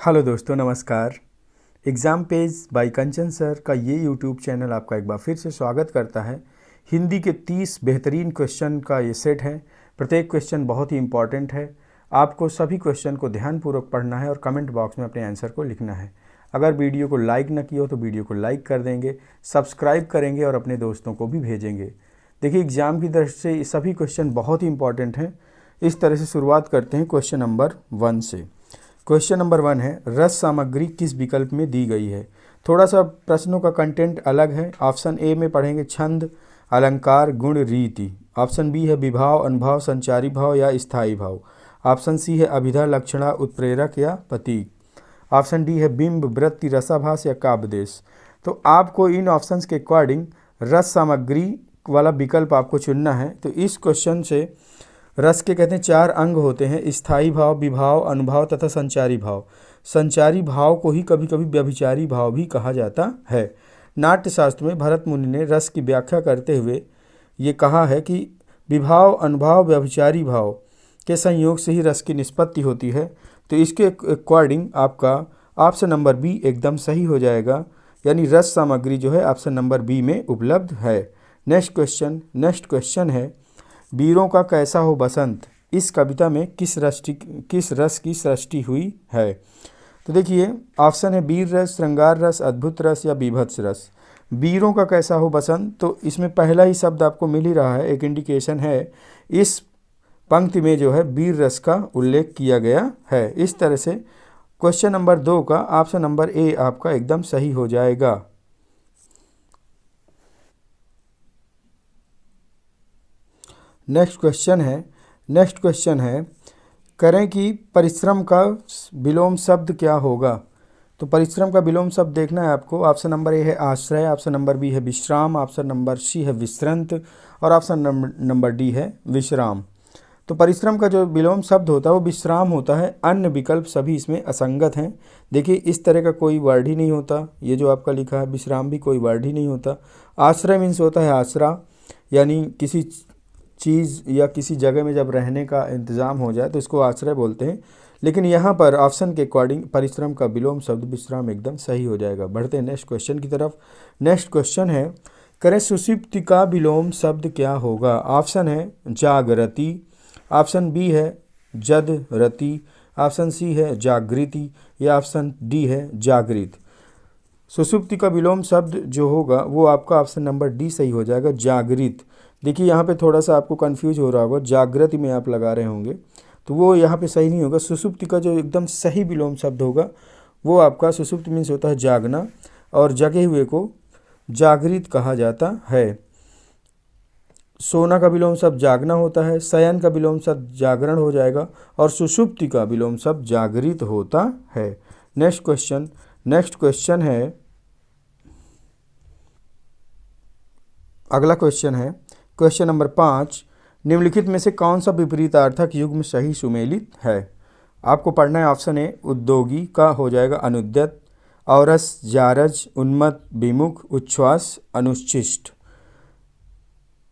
Hello दोस्तों, नमस्कार। Exam page bye कंचन sir का ये यूट्यूब चैनल आपका एक बार फिर से स्वागत करता है। हिंदी के 30 बेहतरीन क्वेश्चन का ये सेट है। प्रत्येक क्वेश्चन बहुत ही इंपॉर्टेंट है। आपको सभी क्वेश्चन को ध्यानपूर्वक पढ़ना है और कमेंट बॉक्स में अपने आंसर को लिखना है। अगर वीडियो को लाइक न किया हो तो वीडियो को लाइक कर देंगे, सब्सक्राइब करेंगे और अपने दोस्तों को भी भेजेंगे। देखिए, एग्ज़ाम की दृष्टि से ये सभी क्वेश्चन बहुत ही इंपॉर्टेंट हैं। इस तरह से शुरुआत करते हैं क्वेश्चन नंबर 1 से। क्वेश्चन नंबर 1 है, रस सामग्री किस विकल्प में दी गई है। थोड़ा सा प्रश्नों का कंटेंट अलग है। ऑप्शन ए में पढ़ेंगे छंद, अलंकार, गुण, रीति। ऑप्शन बी है विभाव, अनुभाव, संचारी भाव या स्थायी भाव। ऑप्शन सी है अभिधा, लक्षणा, उत्प्रेरक या प्रतीक। ऑप्शन डी है बिंब, वृत्ति, रसाभास या काव्यदेश। तो आपको इन ऑप्शंस के अकॉर्डिंग रस सामग्री वाला विकल्प आपको चुनना है। तो इस क्वेश्चन से रस के कहते हैं 4 अंग होते हैं: स्थायी भाव, विभाव, अनुभाव तथा संचारी भाव। संचारी भाव को ही कभी कभी व्यभिचारी भाव भी कहा जाता है। नाट्यशास्त्र में भरत मुनि ने रस की व्याख्या करते हुए ये कहा है कि विभाव, अनुभाव, व्यभिचारी भाव के संयोग से ही रस की निष्पत्ति होती है। तो इसके अकॉर्डिंग आपका ऑप्शन नंबर बी एकदम सही हो जाएगा, यानी रस सामग्री जो है ऑप्शन नंबर बी में उपलब्ध है। नेक्स्ट क्वेश्चन है, वीरों का कैसा हो बसंत इस कविता में किस रस की सृष्टि हुई है। तो देखिए, ऑप्शन है वीर रस, श्रृंगार रस, अद्भुत रस या बीभत्स रस। वीरों का कैसा हो बसंत, तो इसमें पहला ही शब्द आपको मिल ही रहा है, एक इंडिकेशन है। इस पंक्ति में जो है वीर रस का उल्लेख किया गया है। इस तरह से क्वेश्चन नंबर 2 का ऑप्शन नंबर ए आपका एकदम सही हो जाएगा। नेक्स्ट क्वेश्चन है, करें कि परिश्रम का विलोम शब्द क्या होगा। तो परिश्रम का विलोम शब्द देखना है आपको। ऑप्शन नंबर ए है आश्रय, ऑप्शन नंबर बी है विश्राम, ऑप्शन नंबर सी है विश्रांत और ऑप्शन नंबर डी है विश्राम। तो परिश्रम का जो विलोम शब्द होता है वो विश्राम होता है। अन्य विकल्प सभी इसमें असंगत हैं। देखिए, इस तरह का कोई वर्ड ही नहीं होता। ये जो आपका लिखा है विश्राम भी कोई वर्ड ही नहीं होता। आश्रय मीन्स होता है आसरा, यानी किसी चीज़ या किसी जगह में जब रहने का इंतज़ाम हो जाए तो इसको आश्रय बोलते हैं। लेकिन यहाँ पर ऑप्शन के अकॉर्डिंग परिश्रम का विलोम शब्द विश्राम एकदम सही हो जाएगा। बढ़ते हैं नेक्स्ट क्वेश्चन की तरफ। नेक्स्ट क्वेश्चन है, करें सुषुप्ति का विलोम शब्द क्या होगा। ऑप्शन है जागरति, ऑप्शन बी है जदरति, ऑप्शन सी है जागृति या ऑप्शन डी है जागृत। सुषुप्ति का विलोम शब्द जो होगा वो आपका ऑप्शन नंबर डी सही हो जाएगा, जागृत। देखिए, यहाँ पे थोड़ा सा आपको कंफ्यूज हो रहा होगा, जागृति में आप लगा रहे होंगे तो वो यहाँ पे सही नहीं होगा। सुषुप्ति का जो एकदम सही विलोम शब्द होगा वो आपका सुषुप्ति मीन्स होता है जागना और जगे हुए को जागृत कहा जाता है। सोना का विलोम शब्द जागना होता है, शयन का विलोम शब्द जागरण हो जाएगा और सुषुप्ति का विलोम शब्द जागृत होता है। नेक्स्ट क्वेश्चन है, अगला क्वेश्चन है क्वेश्चन नंबर 5, निम्नलिखित में से कौन सा विपरीतार्थक युग्म सही सुमेलित है। आपको पढ़ना है। ऑप्शन ए उद्योगी का हो जाएगा अनुद्यत, औरस, जारज, उन्मत्त, विमुख, उच्छ्वास, अनुच्छिष्ट।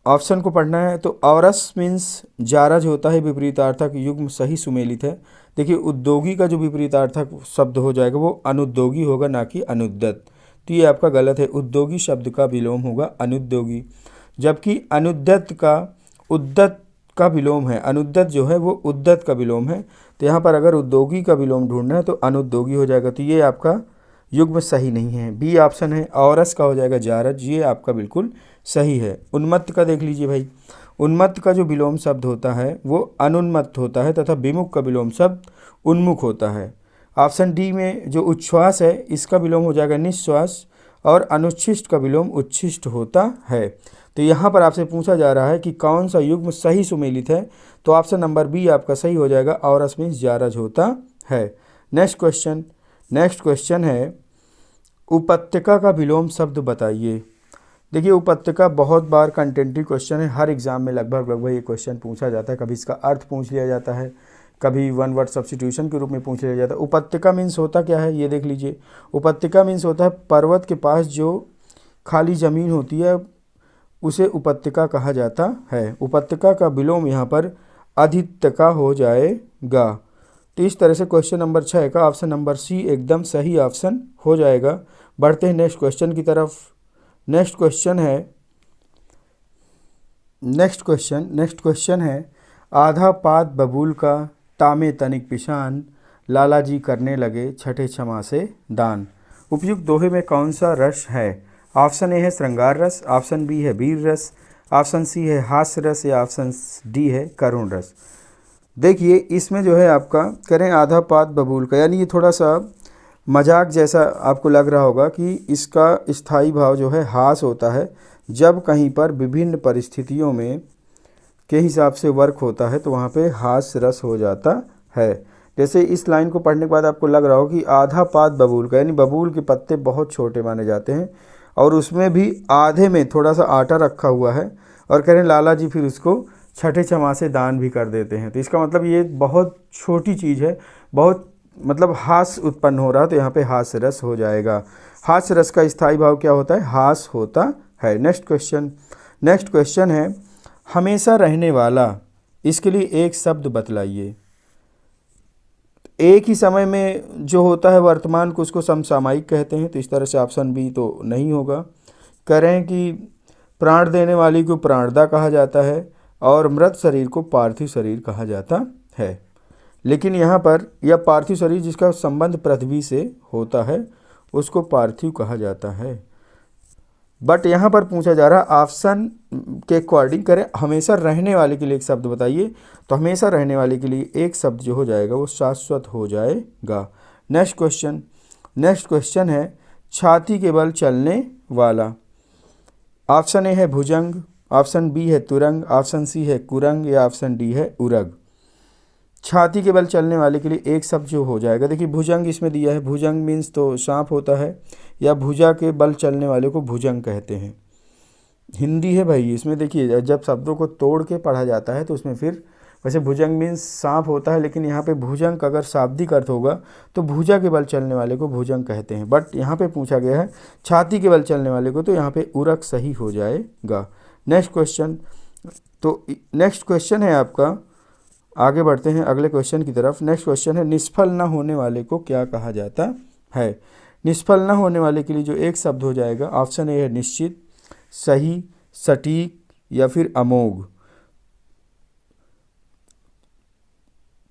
ऑप्शन को पढ़ना है। तो औरस मीन्स जारज होता है, विपरीतार्थक युग्म सही सुमेलित है। देखिए, उद्योगी का जो विपरीतार्थक शब्द हो जाएगा वो अनुद्योगी होगा, ना कि अनुद्यत। तो ये आपका गलत है। उद्योगी शब्द का विलोम होगा अनुद्योगी, जबकि अनुद्यत का उद्यत का विलोम है। अनुद्यत जो है वो उद्यत का विलोम है। तो यहाँ पर अगर उद्योगी का विलोम ढूंढना है तो अनुद्योगी हो जाएगा। तो ये आपका युग्म सही नहीं है। बी ऑप्शन है औरस का हो जाएगा जारज, ये आपका बिल्कुल सही है। उन्मत्त का देख लीजिए भाई, उन्मत्त का जो विलोम शब्द होता है वो अनुन्मत्त होता है तथा विमुख का विलोम शब्द उन्मुख होता है। ऑप्शन डी में जो उच्छ्वास है इसका विलोम हो जाएगा निश्वास और अनुच्छिष्ट का विलोम उच्छिष्ट होता है। तो यहाँ पर आपसे पूछा जा रहा है कि कौन सा युग्म सही सुमेलित है, तो ऑप्शन नंबर बी आपका सही हो जाएगा, औरस मीन्स जारज होता है। नेक्स्ट क्वेश्चन है, उपत्यका का विलोम शब्द बताइए। देखिए, उपत्यका बहुत बार कंटेंटिव क्वेश्चन है। हर एग्जाम में लगभग ये क्वेश्चन पूछा जाता है। कभी इसका अर्थ पूछ लिया जाता है, कभी वन वर्ड सब्स्टिट्यूशन के रूप में पूछ लिया जाता है। उपत्यका मीन्स होता क्या है, ये देख लीजिए। उपत्यका मीन्स होता है पर्वत के पास जो खाली ज़मीन होती है उसे उपत्यका कहा जाता है। उपत्यका का विलोम यहाँ पर अधित्यका हो जाएगा। तो इस तरह से क्वेश्चन नंबर 6 का ऑप्शन नंबर सी एकदम सही ऑप्शन हो जाएगा। बढ़ते हैं नेक्स्ट क्वेश्चन की तरफ। नेक्स्ट क्वेश्चन है आधा पात बबूल का तामे तनिक पिशान, लाला जी करने लगे छठे छमा से दान। उपयुक्त दोहे में कौन सा रस है? ऑप्शन ए है श्रृंगार रस, ऑप्शन बी है वीर रस, ऑप्शन सी है हास्य रस या ऑप्शन डी है करुण रस। देखिए इसमें जो है आपका करें आधा पात बबूल का, यानी ये थोड़ा सा मजाक जैसा आपको लग रहा होगा कि इसका स्थायी भाव जो है हास होता है। जब कहीं पर विभिन्न परिस्थितियों में के हिसाब से वर्क होता है तो वहाँ पे हास्य रस हो जाता है। जैसे इस लाइन को पढ़ने के बाद आपको लग रहा हो कि आधा पात बबूल का, यानी बबूल के पत्ते बहुत छोटे माने जाते हैं और उसमें भी आधे में थोड़ा सा आटा रखा हुआ है और कह रहे हैं लाला जी फिर उसको छठे छमा से दान भी कर देते हैं। तो इसका मतलब ये बहुत छोटी चीज़ है, बहुत मतलब हास्य उत्पन्न हो रहा है, तो यहाँ पे हास्य रस हो जाएगा। हास्य रस का स्थायी भाव क्या होता है? हास होता है। नेक्स्ट क्वेश्चन है हमेशा रहने वाला, इसके लिए एक शब्द बतलाइए। एक ही समय में जो होता है वर्तमान को उसको समसामयिक कहते हैं, तो इस तरह से ऑप्शन बी तो नहीं होगा। कह रहे हैं कि प्राण देने वाली को प्राणदा कहा जाता है और मृत शरीर को पार्थिव शरीर कहा जाता है। लेकिन यहाँ पर यह पार्थिव शरीर जिसका संबंध पृथ्वी से होता है उसको पार्थिव कहा जाता है। बट यहाँ पर पूछा जा रहा है ऑप्शन के अकॉर्डिंग करें हमेशा रहने वाले के लिए एक शब्द बताइए, तो हमेशा रहने वाले के लिए एक शब्द जो हो जाएगा वो शाश्वत हो जाएगा। नेक्स्ट क्वेश्चन है छाती के बल चलने वाला। ऑप्शन ए है भुजंग, ऑप्शन बी है तुरंग, ऑप्शन सी है कुरंग या ऑप्शन डी है उरग। छाती के बल चलने वाले के लिए एक शब्द जो हो जाएगा, देखिए भुजंग इसमें दिया है, भुजंग मीन्स तो सांप होता है, या भुजा के बल चलने वाले को भुजंग कहते हैं। हिंदी है भाई, इसमें देखिए जब शब्दों को तोड़ के पढ़ा जाता है तो उसमें फिर वैसे भुजंग मीन्स सांप होता है, लेकिन यहाँ पे भुजंग अगर शाब्दिक अर्थ होगा तो भुजा के बल चलने वाले को भुजंग कहते हैं। बट यहाँ पे पूछा गया है छाती के बल चलने वाले को, तो यहाँ पे उरक सही हो जाएगा। नेक्स्ट क्वेश्चन है आपका, आगे बढ़ते हैं अगले क्वेश्चन की तरफ। नेक्स्ट क्वेश्चन है निष्फल न होने वाले को क्या कहा जाता है? निष्फल न होने वाले के लिए जो एक शब्द हो जाएगा, ऑप्शन ए है निश्चित, सही, सटीक या फिर अमोघ।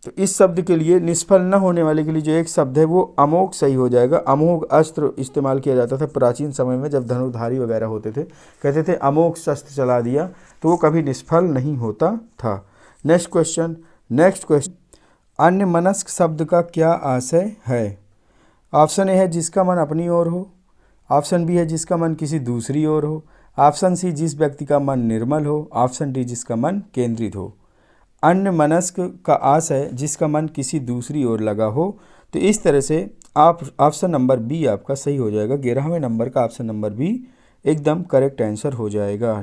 तो इस शब्द के लिए निष्फल न होने वाले के लिए जो एक शब्द है वो अमोघ सही हो जाएगा। अमोघ अस्त्र इस्तेमाल किया जाता था प्राचीन समय में, जब धनुर्धारी वगैरह होते थे, कहते थे अमोघ शस्त्र चला दिया, तो वो कभी निष्फल नहीं होता था। नेक्स्ट क्वेश्चन अन्यमनस्क शब्द का क्या आशय है? ऑप्शन ए है जिसका मन अपनी ओर हो, ऑप्शन बी है जिसका मन किसी दूसरी ओर हो, ऑप्शन सी जिस व्यक्ति का मन निर्मल हो, ऑप्शन डी जिसका मन केंद्रित हो। अन्यमनस्क का आशय जिसका मन किसी दूसरी ओर लगा हो, तो इस तरह से आप ऑप्शन नंबर बी आपका सही हो जाएगा। 11वें नंबर का ऑप्शन नंबर बी एकदम करेक्ट आंसर हो जाएगा।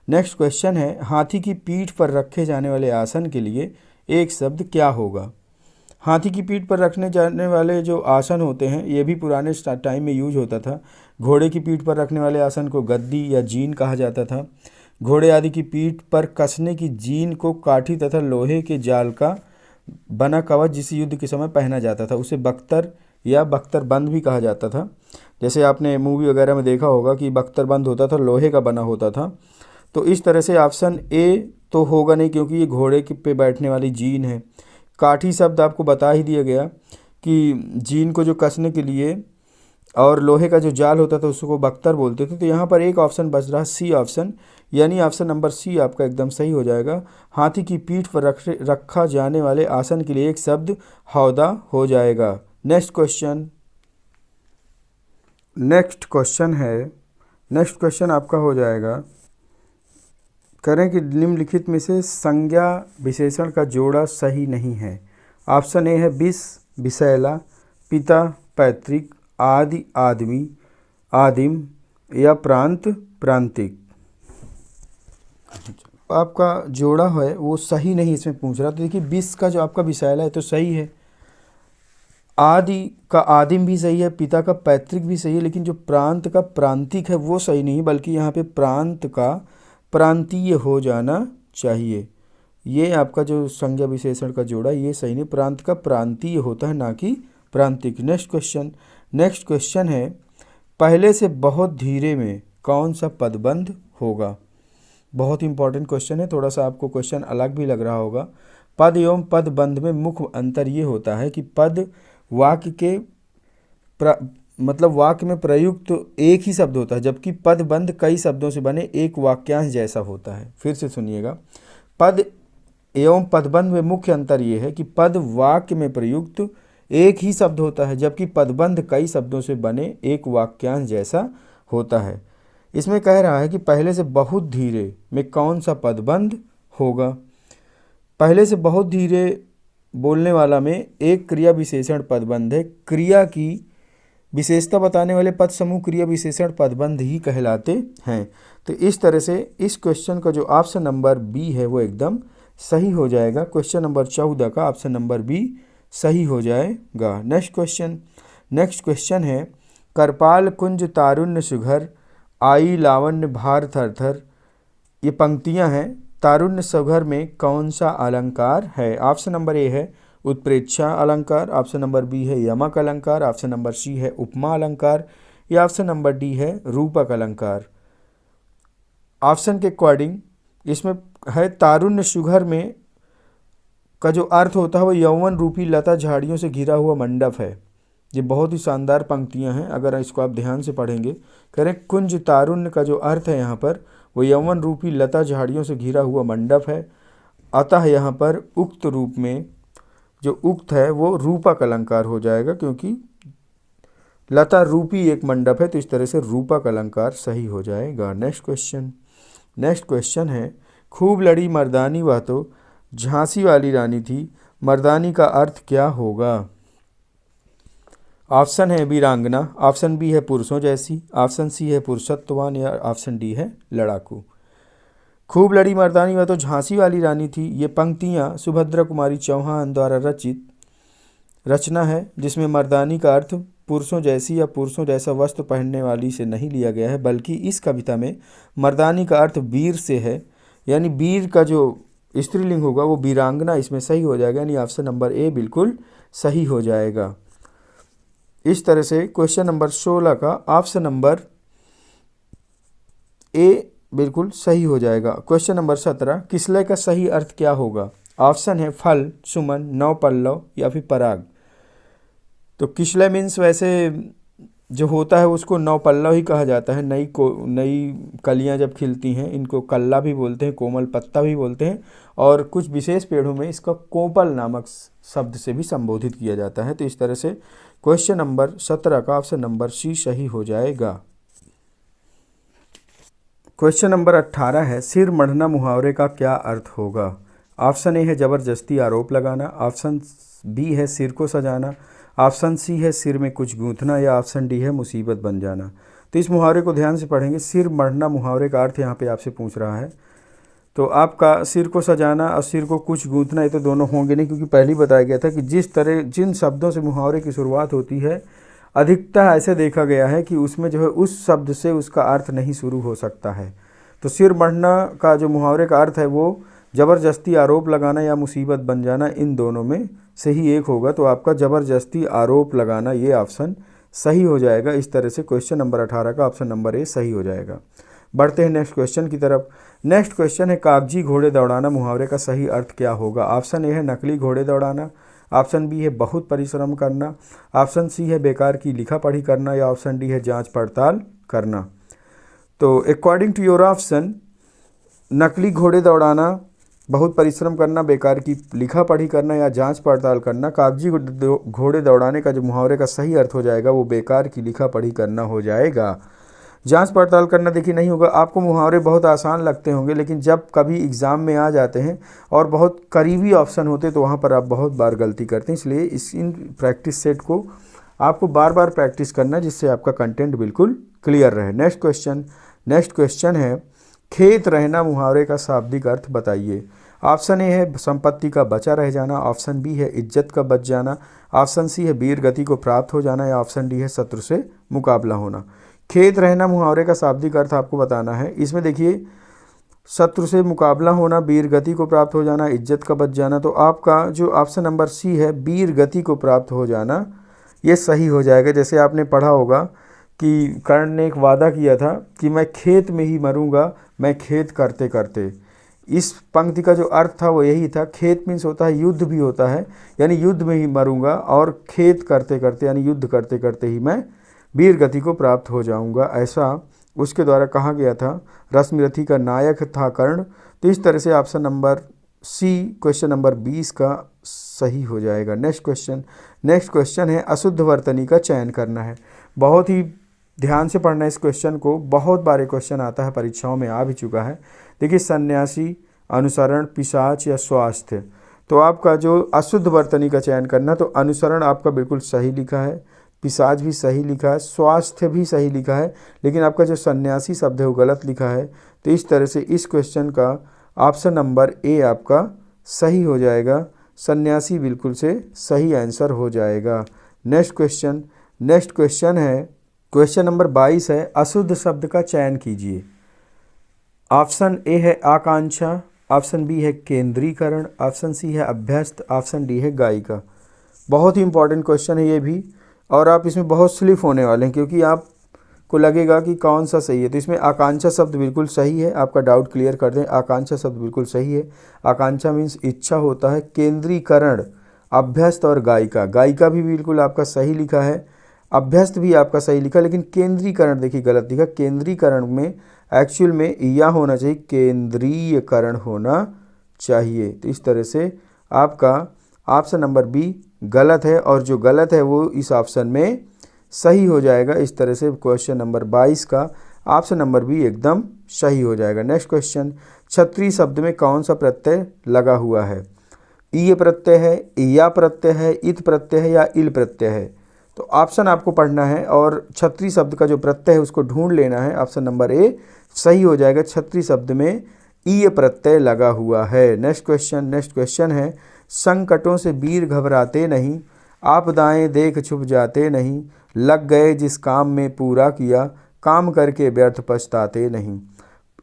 नेक्स्ट क्वेश्चन है हाथी की पीठ पर रखे जाने वाले आसन के लिए एक शब्द क्या होगा? हाथी की पीठ पर रखने जाने वाले जो आसन होते हैं ये भी पुराने टाइम में यूज होता था। घोड़े की पीठ पर रखने वाले आसन को गद्दी या जीन कहा जाता था। घोड़े आदि की पीठ पर कसने की जीन को काठी तथा लोहे के जाल का बना कवच जिस युद्ध के समय पहना जाता था उसे बख्तर या बख्तरबंद भी कहा जाता था। जैसे आपने मूवी वगैरह में देखा होगा कि बख्तरबंद होता था, लोहे का बना होता था। तो इस तरह से ऑप्शन ए तो होगा नहीं, क्योंकि ये घोड़े पे बैठने वाली जीन है। काठी शब्द आपको बता ही दिया गया कि जीन को जो कसने के लिए, और लोहे का जो जाल होता था उसको बख्तर बोलते थे। तो यहाँ पर एक ऑप्शन बच रहा सी ऑप्शन, यानी ऑप्शन नंबर सी आपका एकदम सही हो जाएगा। हाथी की पीठ पर रखा जाने वाले आसन के लिए एक शब्द हौदा हो जाएगा। नेक्स्ट क्वेश्चन आपका हो जाएगा, करें कि निम्नलिखित में से संज्ञा विशेषण का जोड़ा सही नहीं है। ऑप्शन ए है विष विषैला, पिता पैतृक, आदि आदमी आदिम या प्रांत प्रांतिक। आपका जोड़ा है वो सही नहीं इसमें पूछ रहा। तो देखिए विष का जो आपका विषैला है तो सही है, आदि का आदिम भी सही है, पिता का पैतृक भी सही है, लेकिन जो प्रांत का प्रांतिक है वो सही नहीं, बल्कि यहाँ पे प्रांत का प्रांतीय हो जाना चाहिए। ये आपका जो संज्ञा विशेषण का जोड़ा ये सही नहीं, प्रांत का प्रांतीय होता है ना कि प्रांतिक। नेक्स्ट क्वेश्चन है पहले से बहुत धीरे में कौन सा पदबंध होगा। बहुत इंपॉर्टेंट क्वेश्चन है, थोड़ा सा आपको क्वेश्चन अलग भी लग रहा होगा। पद एवं पदबंध में मुख्य अंतर ये होता है कि पद वाक्य के मतलब वाक्य में प्रयुक्त एक ही शब्द होता है, जबकि पदबंध कई शब्दों से बने एक वाक्यांश जैसा होता है। फिर से सुनिएगा, पद एवं पदबंध में मुख्य अंतर यह है कि पद वाक्य में प्रयुक्त एक ही शब्द होता है, जबकि पदबंध कई शब्दों से बने एक वाक्यांश जैसा होता है। इसमें कह रहा है कि पहले से बहुत धीरे में कौन सा पदबंध होगा। पहले से बहुत धीरे बोलने वाला में एक क्रिया विशेषण पदबंध है। क्रिया की विशेषता बताने वाले पद समूह क्रिया विशेषण पदबंध ही कहलाते हैं। तो इस तरह से इस क्वेश्चन का जो ऑप्शन नंबर बी है वो एकदम सही हो जाएगा। क्वेश्चन नंबर 14 का ऑप्शन नंबर बी सही हो जाएगा। नेक्स्ट क्वेश्चन है करपाल कुंज तारुण्य सुघर आई लावण्य भार थर थर। ये पंक्तियां हैं। तारुण्य सुघर में कौन सा अलंकार है। ऑप्शन नंबर ए है उत्प्रेक्षा अलंकार, ऑप्शन नंबर बी है यमक अलंकार, ऑप्शन नंबर सी है उपमा अलंकार, या ऑप्शन नंबर डी है रूपक अलंकार। ऑप्शन के अकॉर्डिंग इसमें है तारुण्य सुघर में का जो अर्थ होता है वो यौवन रूपी लता झाड़ियों से घिरा हुआ मंडप है। ये बहुत ही शानदार पंक्तियां हैं, अगर इसको आप ध्यान से पढ़ेंगे। कह रहे कुंज तारुण्य का जो अर्थ है यहाँ पर वो यौवन रूपी लता झाड़ियों से घिरा हुआ मंडप है। अतः यहाँ पर उक्त रूप में जो उक्त है वो रूपक अलंकार हो जाएगा, क्योंकि लता रूपी एक मंडप है, तो इस तरह से रूपक अलंकार सही हो जाएगा। नेक्स्ट क्वेश्चन है खूब लड़ी मर्दानी वह तो झांसी वाली रानी थी, मर्दानी का अर्थ क्या होगा। ऑप्शन है वीरांगना, ऑप्शन बी है पुरुषों जैसी, ऑप्शन सी है पुरुषत्ववान, या ऑप्शन डी है लड़ाकू। खूब लड़ी मर्दानी वह तो झांसी वाली रानी थी, ये पंक्तियाँ सुभद्रा कुमारी चौहान द्वारा रचित रचना है, जिसमें मर्दानी का अर्थ पुरुषों जैसी या पुरुषों जैसा वस्त्र पहनने वाली से नहीं लिया गया है, बल्कि इस कविता में मर्दानी का अर्थ वीर से है, यानी वीर का जो स्त्रीलिंग होगा वो वीरांगना इसमें सही हो जाएगा, यानी ऑप्शन नंबर ए बिल्कुल सही हो जाएगा। इस तरह से क्वेश्चन नंबर 16 का ऑप्शन नंबर ए बिल्कुल सही हो जाएगा। क्वेश्चन नंबर 17 किसलय का सही अर्थ क्या होगा। ऑप्शन है फल, सुमन, नवपल्लव या फिर पराग। तो किसलय मीन्स वैसे जो होता है उसको नवपल्लव ही कहा जाता है। नई कलियां जब खिलती हैं इनको कल्ला भी बोलते हैं, कोमल पत्ता भी बोलते हैं, और कुछ विशेष पेड़ों में इसका कोपल नामक शब्द से भी संबोधित किया जाता है। तो इस तरह से क्वेश्चन नंबर 17 का ऑप्शन नंबर सी सही हो जाएगा। क्वेश्चन नंबर 18 है सिर मढ़ना मुहावरे का क्या अर्थ होगा। ऑप्शन ए है जबरदस्ती आरोप लगाना, ऑप्शन बी है सिर को सजाना, ऑप्शन सी है सिर में कुछ गूंथना, या ऑप्शन डी है मुसीबत बन जाना। तो इस मुहावरे को ध्यान से पढ़ेंगे। सिर मढ़ना मुहावरे का अर्थ यहाँ पे आपसे पूछ रहा है, तो आपका सिर को सजाना और सिर को कुछ गूंथना ये तो दोनों होंगे नहीं, क्योंकि पहले ही बताया गया था कि जिन शब्दों से मुहावरे की शुरुआत होती है अधिकता ऐसे देखा गया है कि उसमें जो है उस शब्द से उसका अर्थ नहीं शुरू हो सकता है। तो सिर मढ़ना का जो मुहावरे का अर्थ है वो ज़बरदस्ती आरोप लगाना या मुसीबत बन जाना, इन दोनों में से ही एक होगा। तो आपका ज़बरदस्ती आरोप लगाना ये ऑप्शन सही हो जाएगा। इस तरह से क्वेश्चन नंबर 18 का ऑप्शन नंबर ए सही हो जाएगा। बढ़ते हैं नेक्स्ट क्वेश्चन की तरफ। नेक्स्ट क्वेश्चन है कागजी घोड़े दौड़ाना मुहावरे का सही अर्थ क्या होगा। ऑप्शन ए है नकली घोड़े दौड़ाना, ऑप्शन बी है बहुत परिश्रम करना, ऑप्शन सी है बेकार की लिखा पढ़ी करना, या ऑप्शन डी है जांच पड़ताल करना। तो अकॉर्डिंग टू योर ऑप्शन नकली घोड़े दौड़ाना, बहुत परिश्रम करना, बेकार की लिखा पढ़ी करना या जांच पड़ताल करना, कागजी घोड़े दौड़ाने का जो मुहावरे का सही अर्थ हो जाएगा वो बेकार की लिखा पढ़ी करना हो जाएगा। जांच पड़ताल करना देखिए नहीं होगा। आपको मुहावरे बहुत आसान लगते होंगे, लेकिन जब कभी एग्ज़ाम में आ जाते हैं और बहुत करीबी ऑप्शन होते तो वहाँ पर आप बहुत बार गलती करते हैं। इसलिए इन प्रैक्टिस सेट को आपको बार बार प्रैक्टिस करना है, जिससे आपका कंटेंट बिल्कुल क्लियर रहे। नेक्स्ट क्वेश्चन है खेत रहना मुहावरे का शाब्दिक अर्थ बताइए। ऑप्शन ए है संपत्ति का बचा रह जाना, ऑप्शन बी है इज्जत का बच जाना, ऑप्शन सी है वीर गति को प्राप्त हो जाना, या ऑप्शन डी है शत्रु से मुकाबला होना। खेत रहना मुहावरे का शाब्दिक अर्थ आपको बताना है। इसमें देखिए शत्रु से मुकाबला होना, वीर गति को प्राप्त हो जाना, इज्जत का बच जाना। तो आपका जो ऑप्शन नंबर सी है वीर गति को प्राप्त हो जाना, ये सही हो जाएगा। जैसे आपने पढ़ा होगा कि कर्ण ने एक वादा किया था कि मैं खेत में ही मरूंगा, मैं खेत करते करते। इस पंक्ति का जो अर्थ था वो यही था। खेत मीन्स होता है युद्ध भी होता है, यानी युद्ध में ही मरूंगा, और खेत करते करते यानी युद्ध करते करते ही मैं वीर गति को प्राप्त हो जाऊंगा, ऐसा उसके द्वारा कहा गया था। रश्मिरथी का नायक था कर्ण। तो इस तरह से option number C question number 20 का सही हो जाएगा। नेक्स्ट क्वेश्चन है अशुद्ध वर्तनी का चयन करना है। बहुत ही ध्यान से पढ़ना इस क्वेश्चन को, बहुत बार क्वेश्चन आता है, परीक्षाओं में आ भी चुका है। देखिए सन्यासी, अनुसरण, पिशाच या स्वास्थ्य। तो आपका जो अशुद्ध वर्तनी का चयन करना, तो अनुसरण आपका बिल्कुल सही लिखा है, पिशाच भी सही लिखा है, स्वास्थ्य भी सही लिखा है, लेकिन आपका जो सन्यासी शब्द है वो गलत लिखा है। तो इस तरह से इस क्वेश्चन का ऑप्शन नंबर ए आपका सही हो जाएगा। सन्यासी बिल्कुल से सही आंसर हो जाएगा। नेक्स्ट क्वेश्चन है क्वेश्चन नंबर 22 है अशुद्ध शब्द का चयन कीजिए। ऑप्शन ए है आकांक्षा, ऑप्शन बी है केंद्रीकरण, ऑप्शन सी है अभ्यस्त, ऑप्शन डी है गायिका। बहुत ही इंपॉर्टेंट क्वेश्चन है ये भी, और आप इसमें बहुत स्लिप होने वाले हैं क्योंकि आपको लगेगा कि कौन सा सही है। तो इसमें आकांक्षा शब्द बिल्कुल सही है, आपका डाउट क्लियर कर दें। आकांक्षा शब्द बिल्कुल सही है। आकांक्षा मीन्स इच्छा होता है। केंद्रीकरण, अभ्यस्त और गायिका, गायिका भी बिल्कुल आपका सही लिखा है, अभ्यस्त भी आपका सही लिखा, लेकिन केंद्रीकरण देखिए गलत लिखा। केंद्रीकरण में एक्चुअल में या होना चाहिए, केंद्रीयकरण होना चाहिए। तो इस तरह से आपका ऑप्शन नंबर बी गलत है, और जो गलत है वो इस ऑप्शन में सही हो जाएगा। इस तरह से क्वेश्चन नंबर 22 का ऑप्शन नंबर बी एकदम सही हो जाएगा। नेक्स्ट क्वेश्चन, क्षत्रिय शब्द में कौन सा प्रत्यय लगा हुआ है? ईय प्रत्यय है, या प्रत्यय है, इत प्रत्यय है या इल प्रत्यय है? तो ऑप्शन आपको पढ़ना है और क्षत्रिय शब्द का जो प्रत्यय है उसको ढूंढ लेना है। ऑप्शन नंबर ए सही हो जाएगा। क्षत्रिय शब्द में ईय प्रत्यय लगा हुआ है। नेक्स्ट क्वेश्चन है संकटों से वीर घबराते नहीं, आपदाएं देख छुप जाते नहीं, लग गए जिस काम में पूरा किया, काम करके व्यर्थ पछताते नहीं।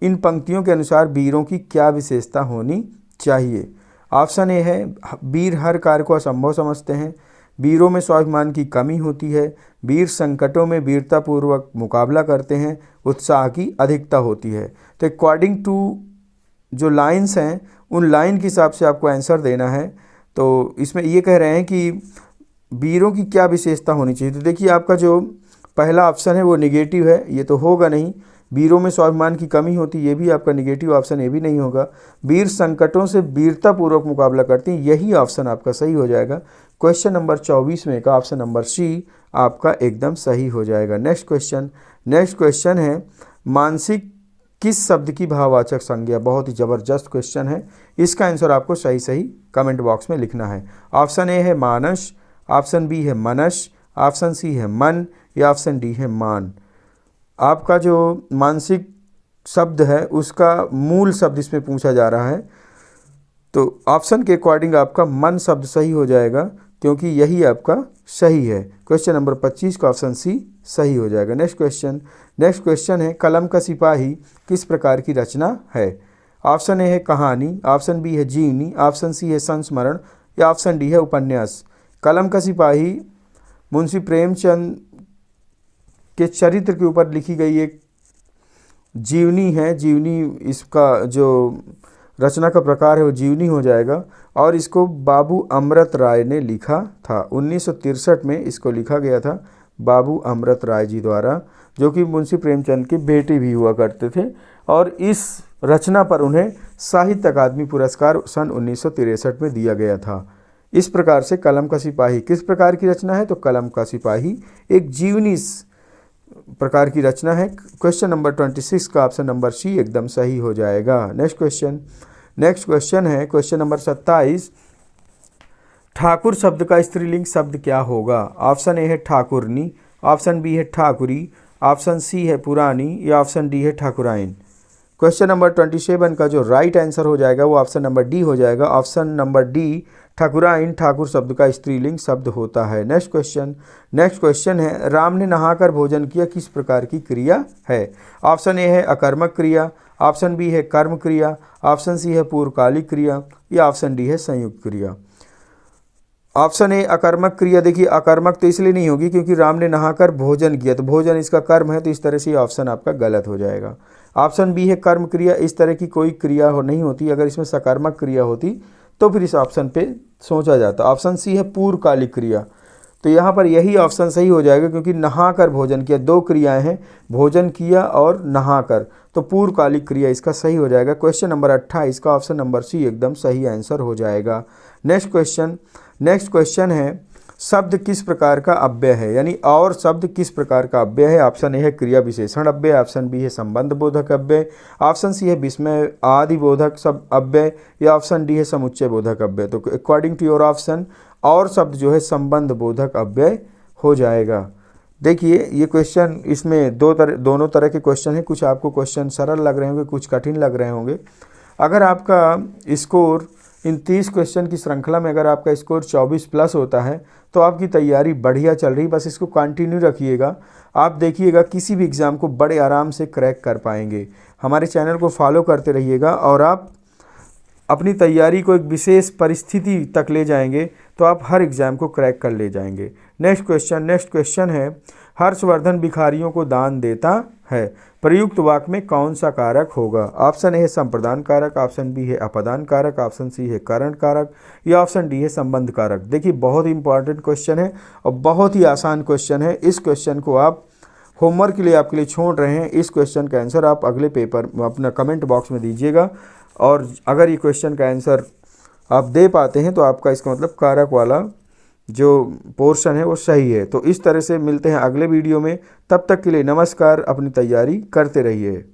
इन पंक्तियों के अनुसार वीरों की क्या विशेषता होनी चाहिए? ऑप्शन ए है वीर हर कार्य को असंभव समझते हैं, वीरों में स्वाभिमान की कमी होती है, वीर संकटों में वीरतापूर्वक मुकाबला करते हैं, उत्साह की अधिकता होती है। तो अकॉर्डिंग टू जो लाइंस हैं उन लाइन के हिसाब से आपको आंसर देना है। तो इसमें ये कह रहे हैं कि वीरों की क्या विशेषता होनी चाहिए। तो देखिए आपका जो पहला ऑप्शन है वो निगेटिव है, ये तो होगा नहीं। वीरों में स्वाभिमान की कमी होती, ये भी आपका निगेटिव ऑप्शन, ये भी नहीं होगा। वीर संकटों से वीरतापूर्वक मुकाबला करते हैं, यही ऑप्शन आपका सही हो जाएगा। क्वेश्चन नंबर 24 में का ऑप्शन नंबर सी आपका एकदम सही हो जाएगा। नेक्स्ट क्वेश्चन है मानसिक किस शब्द की भाववाचक संज्ञा? बहुत ही ज़बरदस्त क्वेश्चन है, इसका आंसर आपको सही कमेंट बॉक्स में लिखना है। ऑप्शन ए है मानस, ऑप्शन बी है मनस, ऑप्शन सी है मन या ऑप्शन डी है मान। आपका जो मानसिक शब्द है उसका मूल शब्द इसमें पूछा जा रहा है, तो ऑप्शन के अकॉर्डिंग आपका मन शब्द सही हो जाएगा क्योंकि यही आपका सही है। क्वेश्चन नंबर 25 का ऑप्शन सी सही हो जाएगा। नेक्स्ट क्वेश्चन है कलम का सिपाही किस प्रकार की रचना है? ऑप्शन ए है कहानी, ऑप्शन बी है जीवनी, ऑप्शन सी है संस्मरण या ऑप्शन डी है उपन्यास। कलम का सिपाही मुंशी प्रेमचंद के चरित्र के ऊपर लिखी गई एक जीवनी है। जीवनी इसका जो रचना का प्रकार है वो जीवनी हो जाएगा, और इसको बाबू अमृत राय ने लिखा था। 1963 में इसको लिखा गया था बाबू अमृत राय जी द्वारा, जो कि मुंशी प्रेमचंद के बेटे भी हुआ करते थे, और इस रचना पर उन्हें साहित्य अकादमी पुरस्कार सन 1963 में दिया गया था। इस प्रकार से कलम का सिपाही किस प्रकार की रचना है? तो कलम का सिपाही एक जीवनी प्रकार की रचना है। क्वेश्चन नंबर 26 का ऑप्शन नंबर सी एकदम सही हो जाएगा। नेक्स्ट क्वेश्चन है क्वेश्चन नंबर 27, ठाकुर शब्द का स्त्रीलिंग शब्द क्या होगा? ऑप्शन ए है ठाकुरनी, ऑप्शन बी है ठाकुरी, ऑप्शन सी है पुरानी या ऑप्शन डी है ठाकुराइन। क्वेश्चन नंबर 27 का जो राइट आंसर हो जाएगा वो ऑप्शन नंबर डी हो जाएगा। ऑप्शन नंबर डी ठाकुराइन ठाकुर शब्द का स्त्रीलिंग शब्द होता है। नेक्स्ट क्वेश्चन है राम ने नहाकर भोजन किया किस प्रकार की क्रिया है? ऑप्शन ए है अकर्मक क्रिया, ऑप्शन बी है कर्म क्रिया, ऑप्शन सी है पूर्वकालिक क्रिया, या ऑप्शन डी है संयुक्त क्रिया। ऑप्शन ए अकर्मक क्रिया, देखिए अकर्मक तो इसलिए नहीं होगी क्योंकि राम ने नहाकर भोजन किया, तो भोजन इसका कर्म है, तो इस तरह से ऑप्शन आपका गलत हो जाएगा। ऑप्शन बी है कर्म क्रिया, इस तरह की कोई क्रिया नहीं होती, अगर इसमें सकर्मक क्रिया होती तो फिर इस ऑप्शन पे सोचा जाता। ऑप्शन सी है पूर्वकालिक क्रिया, तो यहाँ पर यही ऑप्शन सही हो जाएगा क्योंकि नहाकर भोजन किया, दो क्रियाएं हैं, भोजन किया और नहाकर, तो पूर्वकालिक क्रिया इसका सही हो जाएगा। क्वेश्चन नंबर 28 का ऑप्शन नंबर सी एकदम सही आंसर हो जाएगा। नेक्स्ट क्वेश्चन है शब्द किस प्रकार का अव्यय है, यानी और शब्द किस प्रकार का अव्यय है। ऑप्शन ए है क्रिया विशेषण अव्यय, ऑप्शन बी है संबंध बोधक अव्यय, ऑप्शन सी है विस्मय आदि बोधक सब अव्यय, या ऑप्शन डी है समुच्चय बोधक अव्यय। तो अकॉर्डिंग टू योर ऑप्शन और शब्द जो है संबंध बोधक अव्यय हो जाएगा। देखिए ये क्वेश्चन, इसमें दोनों तरह के क्वेश्चन हैं, कुछ आपको क्वेश्चन सरल लग रहे होंगे, कुछ कठिन लग रहे होंगे। अगर आपका स्कोर इन 30 क्वेश्चन की श्रृंखला में अगर आपका स्कोर 24 प्लस होता है तो आपकी तैयारी बढ़िया चल रही, बस इसको कंटिन्यू रखिएगा। आप देखिएगा किसी भी एग्ज़ाम को बड़े आराम से क्रैक कर पाएंगे। हमारे चैनल को फॉलो करते रहिएगा और आप अपनी तैयारी को एक विशेष परिस्थिति तक ले जाएंगे तो आप हर एग्ज़ाम को क्रैक कर ले जाएंगे। नेक्स्ट क्वेश्चन है हर्षवर्धन भिखारियों को दान देता है, प्रयुक्त वाक्य में कौन सा कारक होगा। ऑप्शन ए है संप्रदान कारक, ऑप्शन बी है अपदान कारक, ऑप्शन सी है कारण कारक, या ऑप्शन डी है संबंध कारक। देखिए बहुत ही इंपॉर्टेंट क्वेश्चन है और बहुत ही आसान क्वेश्चन है। इस क्वेश्चन को आप होमवर्क के लिए आपके लिए छोड़ रहे हैं। इस क्वेश्चन का आंसर आप अगले पेपर में अपना कमेंट बॉक्स में दीजिएगा, और अगर ये क्वेश्चन का आंसर आप दे पाते हैं तो आपका इसका मतलब कारक वाला जो पोर्शन है वो सही है। तो इस तरह से मिलते हैं अगले वीडियो में, तब तक के लिए नमस्कार, अपनी तैयारी करते रहिए।